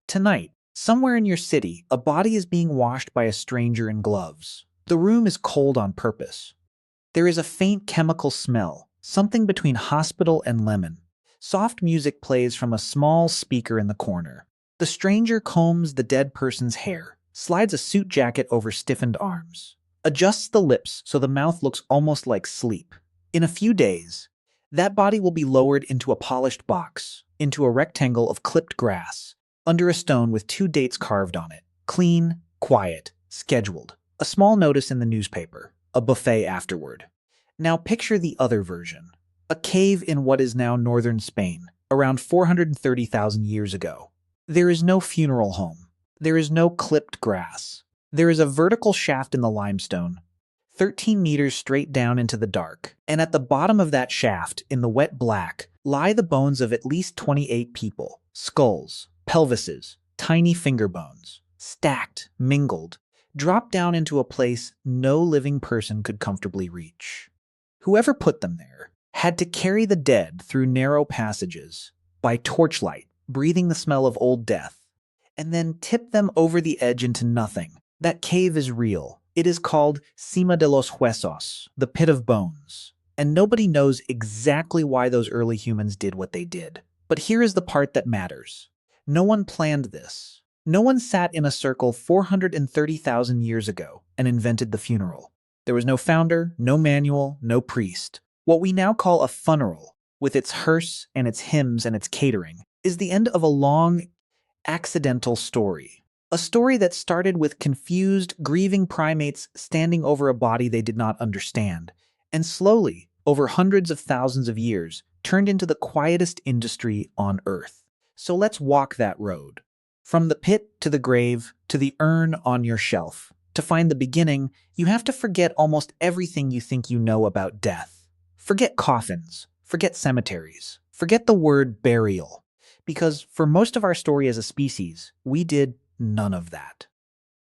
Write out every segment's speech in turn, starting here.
Tonight, somewhere in your city, a body is being washed by a stranger in gloves. The room is cold on purpose. There is a faint chemical smell, something between hospital and lemon. Soft music plays from a small speaker in the corner. The stranger combs the dead person's hair, slides a suit jacket over stiffened arms, adjusts the lips so the mouth looks almost like sleep. In a few days, that body will be lowered into a polished box, into a rectangle of clipped grass, under a stone with 2 dates carved on it. Clean, quiet, scheduled. A small notice in the newspaper, a buffet afterward. Now picture the other version. A cave in what is now northern Spain, around 430,000 years ago. There is no funeral home. There is no clipped grass. There is a vertical shaft in the limestone, 13 meters straight down into the dark, and at the bottom of that shaft, in the wet black, lie the bones of at least 28 people. Skulls, pelvises, tiny finger bones, stacked, mingled, dropped down into a place no living person could comfortably reach. Whoever put them there had to carry the dead through narrow passages, by torchlight, breathing the smell of old death, and then tip them over the edge into nothing. That cave is real. It is called Cima de los Huesos, the pit of bones. And nobody knows exactly why those early humans did what they did. But here is the part that matters. No one planned this. No one sat in a circle 430,000 years ago and invented the funeral. There was no founder, no manual, no priest. What we now call a funeral, with its hearse and its hymns and its catering, is the end of a long, accidental story. A story that started with confused, grieving primates standing over a body they did not understand, and slowly, over hundreds of thousands of years, turned into the quietest industry on Earth. So let's walk that road. From the pit to the grave to the urn on your shelf. To find the beginning, you have to forget almost everything you think you know about death. Forget coffins, forget cemeteries, forget the word burial, because for most of our story as a species, we did none of that.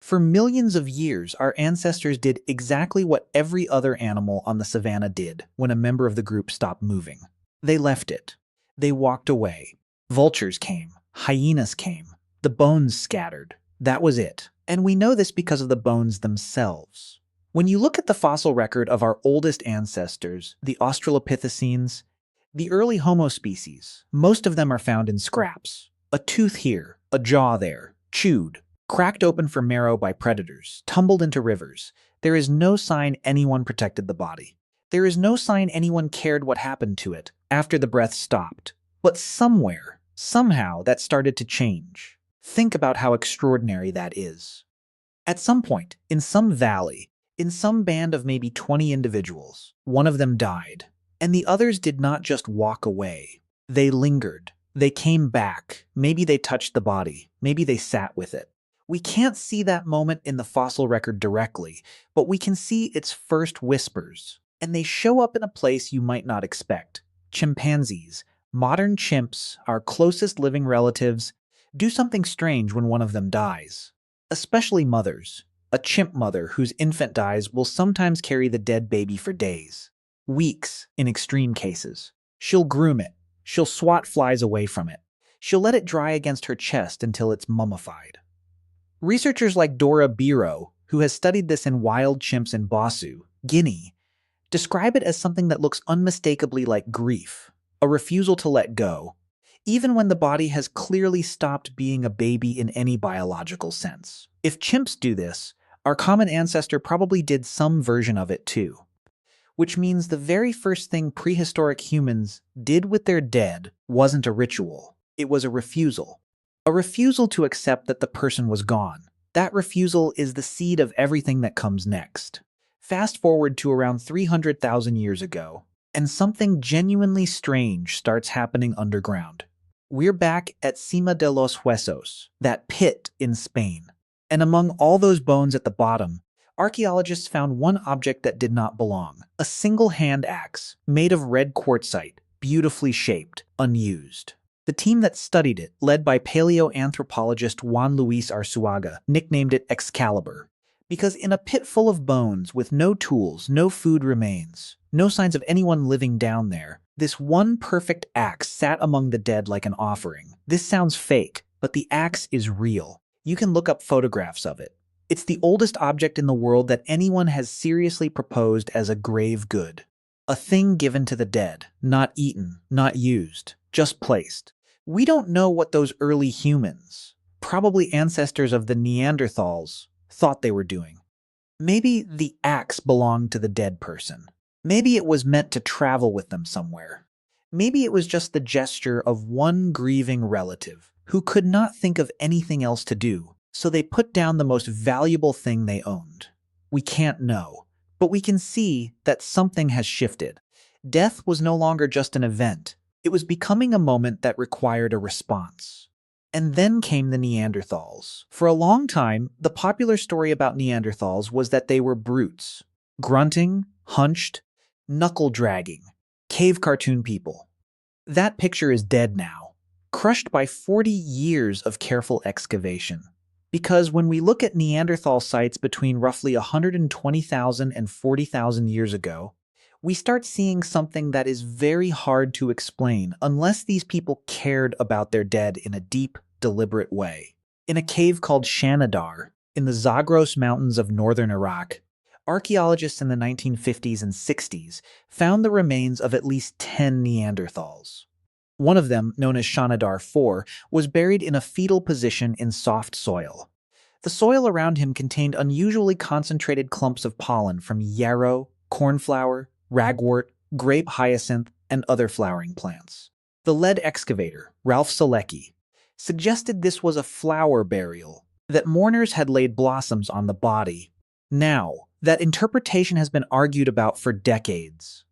For millions of years, our ancestors did exactly what every other animal on the savannah did when a member of the group stopped moving. They left it. They walked away. Vultures came. Hyenas came. The bones scattered. That was it. And we know this because of the bones themselves. When you look at the fossil record of our oldest ancestors, the Australopithecines, the early Homo species, most of them are found in scraps. A tooth here, a jaw there, chewed, cracked open for marrow by predators, tumbled into rivers. There is no sign anyone protected the body. There is no sign anyone cared what happened to it after the breath stopped. But somewhere, somehow, that started to change. Think about how extraordinary that is. At some point, in some valley, in some band of maybe 20 individuals, one of them died, and the others did not just walk away. They lingered. They came back. Maybe they touched the body. Maybe they sat with it. We can't see that moment in the fossil record directly, but we can see its first whispers, and they show up in a place you might not expect. Chimpanzees, modern chimps, our closest living relatives, do something strange when one of them dies. Especially mothers. A chimp mother whose infant dies will sometimes carry the dead baby for days, weeks in extreme cases. She'll groom it. She'll swat flies away from it. She'll let it dry against her chest until it's mummified. Researchers like Dora Biro, who has studied this in wild chimps in Bosu, Guinea, describe it as something that looks unmistakably like grief, a refusal to let go, even when the body has clearly stopped being a baby in any biological sense. If chimps do this, our common ancestor probably did some version of it too. Which means the very first thing prehistoric humans did with their dead wasn't a ritual. It was a refusal. A refusal to accept that the person was gone. That refusal is the seed of everything that comes next. Fast forward to around 300,000 years ago, and something genuinely strange starts happening underground. We're back at Cima de los Huesos, that pit in Spain. And among all those bones at the bottom, archaeologists found one object that did not belong. A single hand axe, made of red quartzite, beautifully shaped, unused. The team that studied it, led by paleoanthropologist Juan Luis Arzuaga, nicknamed it Excalibur. Because in a pit full of bones, with no tools, no food remains, no signs of anyone living down there, this one perfect axe sat among the dead like an offering. This sounds fake, But the axe is real. You can look up photographs of it. It's the oldest object in the world that anyone has seriously proposed as a grave good. A thing given to the dead, not eaten, not used, just placed. We don't know what those early humans, probably ancestors of the Neanderthals, thought they were doing. Maybe the axe belonged to the dead person. Maybe it was meant to travel with them somewhere. Maybe it was just the gesture of one grieving relative who could not think of anything else to do, so they put down the most valuable thing they owned. We can't know, but we can see that something has shifted. Death was no longer just an event. It was becoming a moment that required a response. And then came the Neanderthals. For a long time, the popular story about Neanderthals was that they were brutes. Grunting, hunched, knuckle-dragging, cave cartoon people. That picture is dead now, crushed by 40 years of careful excavation. Because when we look at Neanderthal sites between roughly 120,000 and 40,000 years ago, we start seeing something that is very hard to explain unless these people cared about their dead in a deep, deliberate way. In a cave called Shanidar, in the Zagros Mountains of northern Iraq, archaeologists in the 1950s and 60s found the remains of at least 10 Neanderthals. One of them, known as Shanidar 4, was buried in a fetal position in soft soil. The soil around him contained unusually concentrated clumps of pollen from yarrow, cornflower, ragwort, grape hyacinth, and other flowering plants. The lead excavator, Ralph Selecki, suggested this was a flower burial, that mourners had laid blossoms on the body. Now, that interpretation has been argued about for decades.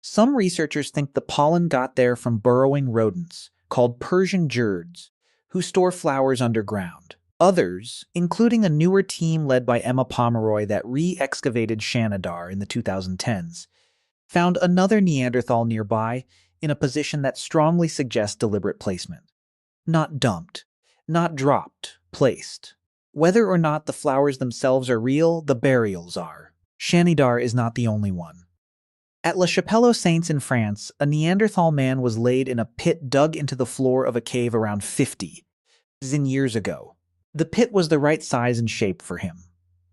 Some researchers think the pollen got there from burrowing rodents, called Persian gerds, who store flowers underground. Others, including a newer team led by Emma Pomeroy that re-excavated Shanidar in the 2010s, found another Neanderthal nearby in a position that strongly suggests deliberate placement. Not dumped, not dropped, placed. Whether or not the flowers themselves are real, the burials are. Shanidar is not the only one. At La Chapelle aux Saints in France, a Neanderthal man was laid in a pit dug into the floor of a cave around 50 years ago. The pit was the right size and shape for him.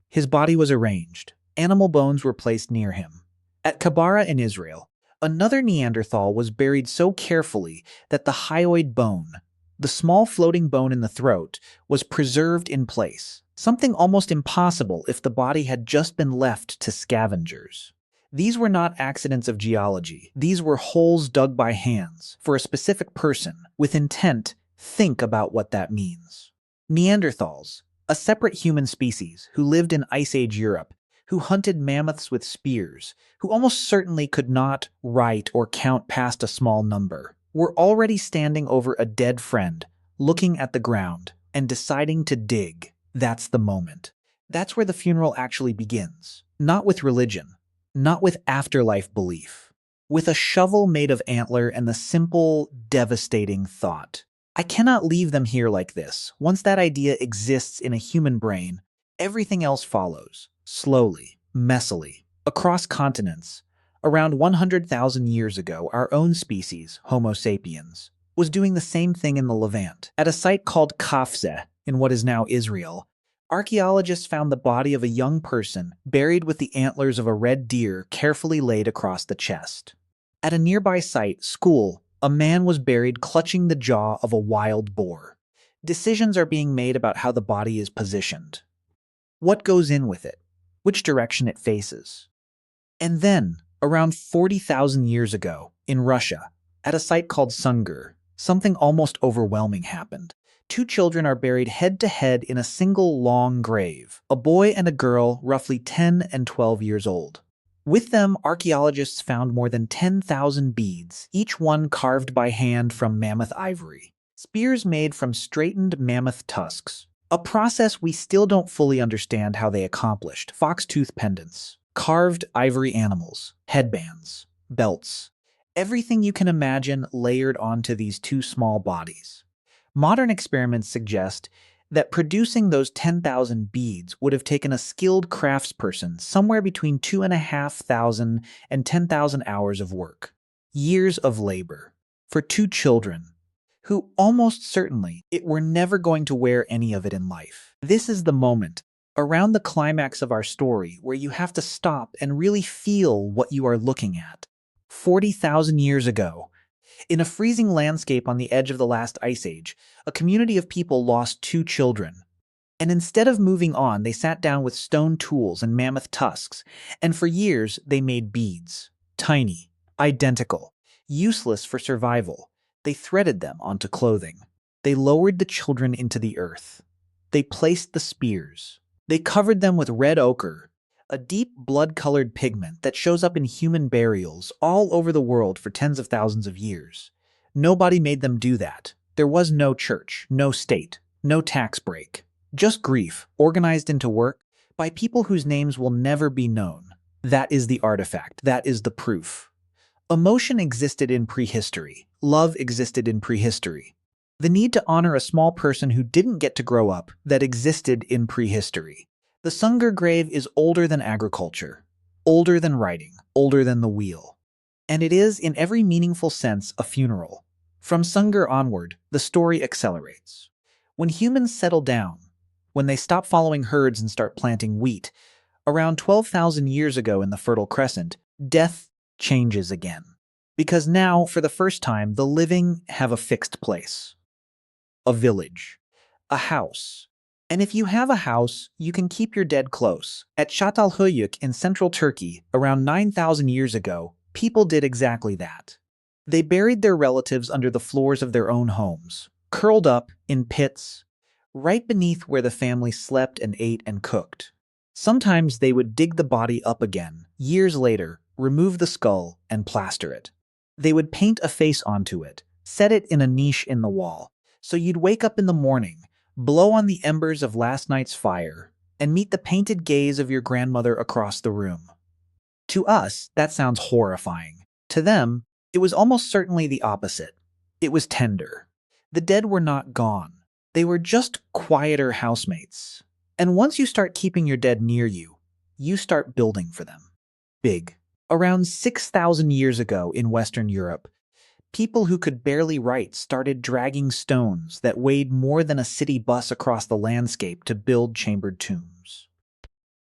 His body was arranged. Animal bones were placed near him. At Kabara in Israel, another Neanderthal was buried so carefully that the hyoid bone, the small floating bone in the throat, was preserved in place, something almost impossible if the body had just been left to scavengers. These were not accidents of geology. These were holes dug by hands for a specific person with intent. Think about what that means. Neanderthals, a separate human species who lived in Ice Age Europe, who hunted mammoths with spears, who almost certainly could not write or count past a small number, were already standing over a dead friend, looking at the ground, and deciding to dig. That's the moment. That's where the funeral actually begins. Not with religion, not with afterlife belief, with a shovel made of antler and the simple, devastating thought: I cannot leave them here like this. Once that idea exists in a human brain, everything else follows, slowly, messily, across continents. Around 100,000 years ago, our own species, Homo sapiens, was doing the same thing in the Levant. At a site called Kafze, in what is now Israel, archaeologists found the body of a young person buried with the antlers of a red deer carefully laid across the chest. At a nearby site, Skul, a man was buried clutching the jaw of a wild boar. Decisions are being made about how the body is positioned, what goes in with it, which direction it faces. And then, around 40,000 years ago, in Russia, at a site called Sungur, something almost overwhelming happened. Two children are buried head-to-head in a single long grave, a boy and a girl roughly 10 and 12 years old. With them, archaeologists found more than 10,000 beads, each one carved by hand from mammoth ivory. Spears made from straightened mammoth tusks, a process we still don't fully understand how they accomplished. Fox-tooth pendants, carved ivory animals, headbands, belts, everything you can imagine layered onto these two small bodies. Modern experiments suggest that producing those 10,000 beads would have taken a skilled craftsperson somewhere between 2,500 and 10,000 hours of work. Years of labor. For two children, who almost certainly it were never going to wear any of it in life. This is the moment, around the climax of our story, where you have to stop and really feel what you are looking at. 40,000 years ago, in a freezing landscape on the edge of the last ice age, a community of people lost two children. And instead of moving on, they sat down with stone tools and mammoth tusks, and for years they made beads. Tiny, identical, useless for survival. They threaded them onto clothing. They lowered the children into the earth. They placed the spears. They covered them with red ochre, a deep blood-colored pigment that shows up in human burials all over the world for tens of thousands of years. Nobody made them do that. There was no church, no state, no tax break. Just grief, organized into work by people whose names will never be known. That is the artifact. That is the proof. Emotion existed in prehistory. Love existed in prehistory. The need to honor a small person who didn't get to grow up, that existed in prehistory. The Sungir grave is older than agriculture, older than writing, older than the wheel. And it is, in every meaningful sense, a funeral. From Sungir onward, the story accelerates. When humans settle down, when they stop following herds and start planting wheat, around 12,000 years ago in the Fertile Crescent, death changes again. Because now, for the first time, the living have a fixed place. A village. A house. And if you have a house, you can keep your dead close. At Çatalhöyük in central Turkey, around 9,000 years ago, people did exactly that. They buried their relatives under the floors of their own homes, curled up in pits, right beneath where the family slept and ate and cooked. Sometimes they would dig the body up again, years later, remove the skull, and plaster it. They would paint a face onto it, set it in a niche in the wall, so you'd wake up in the morning, blow on the embers of last night's fire, and meet the painted gaze of your grandmother across the room. To us, that sounds horrifying. To them, it was almost certainly the opposite. It was tender. The dead were not gone. They were just quieter housemates. And once you start keeping your dead near you, you start building for them. Big. Around 6,000 years ago in Western Europe, people who could barely write started dragging stones that weighed more than a city bus across the landscape to build chambered tombs.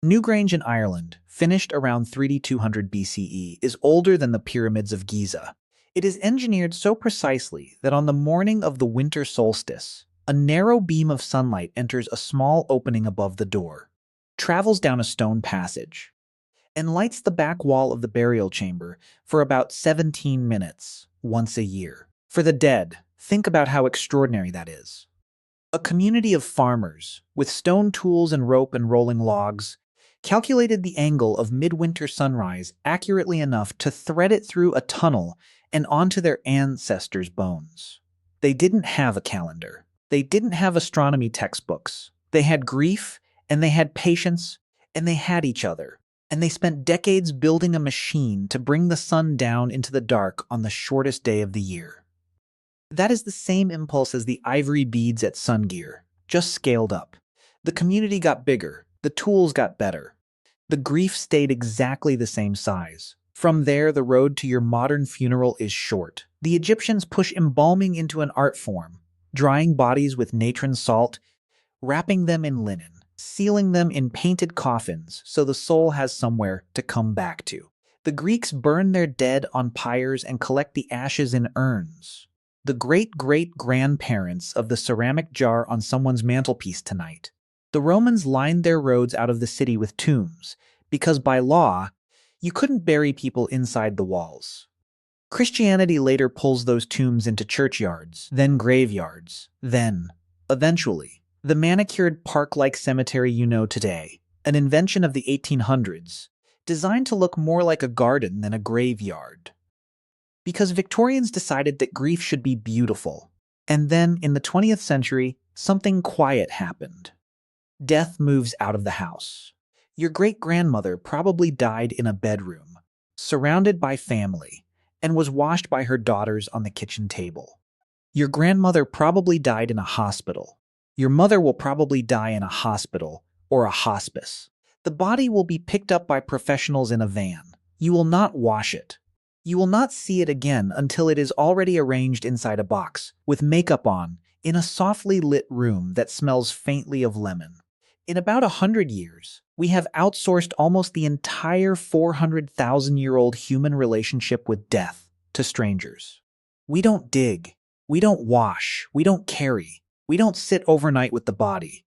Newgrange in Ireland, finished around 3200 BCE, is older than the pyramids of Giza. It is engineered so precisely that on the morning of the winter solstice, a narrow beam of sunlight enters a small opening above the door, travels down a stone passage, and lights the back wall of the burial chamber for about 17 minutes, once a year. For the dead, think about how extraordinary that is. A community of farmers, with stone tools and rope and rolling logs, calculated the angle of midwinter sunrise accurately enough to thread it through a tunnel and onto their ancestors' bones. They didn't have a calendar. They didn't have astronomy textbooks. They had grief, and they had patience, and they had each other. And they spent decades building a machine to bring the sun down into the dark on the shortest day of the year. That is the same impulse as the ivory beads at Sungir, just scaled up. The community got bigger. The tools got better. The grief stayed exactly the same size. From there, the road to your modern funeral is short. The Egyptians push embalming into an art form, drying bodies with natron salt, wrapping them in linen, sealing them in painted coffins so the soul has somewhere to come back to. The Greeks burn their dead on pyres and collect the ashes in urns. The great-great-grandparents of the ceramic jar on someone's mantelpiece tonight. The Romans lined their roads out of the city with tombs, because by law, you couldn't bury people inside the walls. Christianity later pulls those tombs into churchyards, then graveyards, then, eventually, the manicured park-like cemetery you know today, an invention of the 1800s, designed to look more like a garden than a graveyard. Because Victorians decided that grief should be beautiful. And then, in the 20th century, something quiet happened. Death moves out of the house. Your great-grandmother probably died in a bedroom, surrounded by family, and was washed by her daughters on the kitchen table. Your grandmother probably died in a hospital. Your mother will probably die in a hospital or a hospice. The body will be picked up by professionals in a van. You will not wash it. You will not see it again until it is already arranged inside a box, with makeup on, in a softly lit room that smells faintly of lemon. In about 100 years, we have outsourced almost the entire 400,000-year-old human relationship with death to strangers. We don't dig, we don't wash, we don't carry, we don't sit overnight with the body.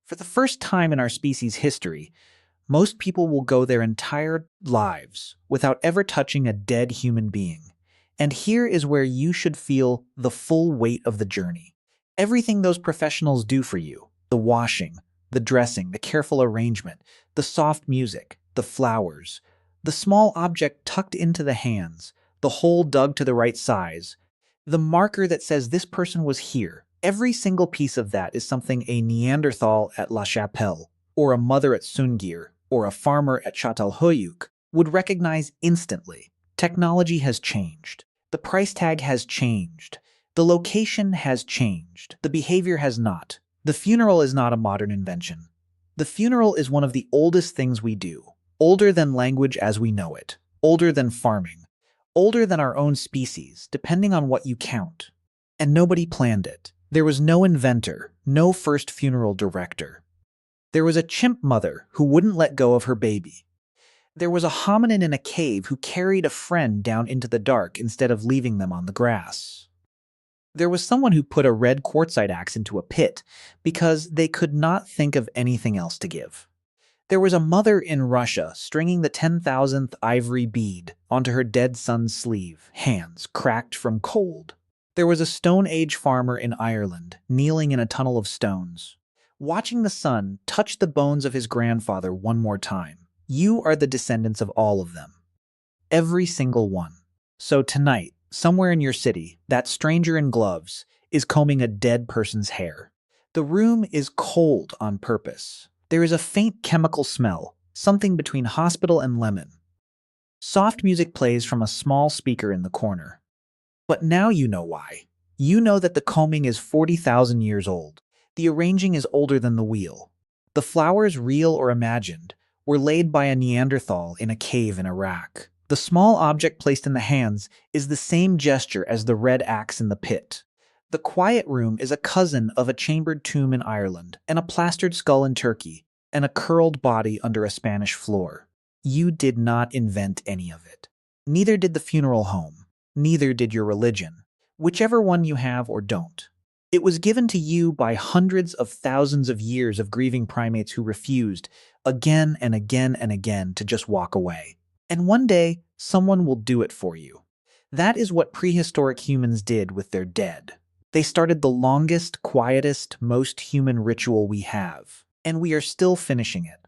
For the first time in our species' history, most people will go their entire lives without ever touching a dead human being. And here is where you should feel the full weight of the journey. Everything those professionals do for you, the washing, the dressing, the careful arrangement, the soft music, the flowers, the small object tucked into the hands, the hole dug to the right size, the marker that says this person was here. Every single piece of that is something a Neanderthal at La Chapelle, or a mother at Sungir, or a farmer at Çatalhöyük would recognize instantly. Technology has changed. The price tag has changed. The location has changed. The behavior has not. The funeral is not a modern invention. The funeral is one of the oldest things we do, older than language as we know it, older than farming, older than our own species, depending on what you count. And nobody planned it. There was no inventor, no first funeral director. There was a chimp mother who wouldn't let go of her baby. There was a hominin in a cave who carried a friend down into the dark instead of leaving them on the grass. There was someone who put a red quartzite axe into a pit because they could not think of anything else to give. There was a mother in Russia stringing the 10,000th ivory bead onto her dead son's sleeve, hands cracked from cold. There was a Stone Age farmer in Ireland kneeling in a tunnel of stones, watching the son touch the bones of his grandfather one more time. You are the descendants of all of them. Every single one. So tonight, somewhere in your city, that stranger in gloves is combing a dead person's hair. The room is cold on purpose. There is a faint chemical smell, something between hospital and lemon. Soft music plays from a small speaker in the corner. But now you know why. You know that the combing is 40,000 years old. The arranging is older than the wheel. The flowers, real or imagined, were laid by a Neanderthal in a cave in Iraq. The small object placed in the hands is the same gesture as the red axe in the pit. The quiet room is a cousin of a chambered tomb in Ireland, and a plastered skull in Turkey, and a curled body under a Spanish floor. You did not invent any of it. Neither did the funeral home. Neither did your religion, whichever one you have or don't. It was given to you by hundreds of thousands of years of grieving primates who refused, again and again and again, to just walk away. And one day, someone will do it for you. That is what prehistoric humans did with their dead. They started the longest, quietest, most human ritual we have, and we are still finishing it.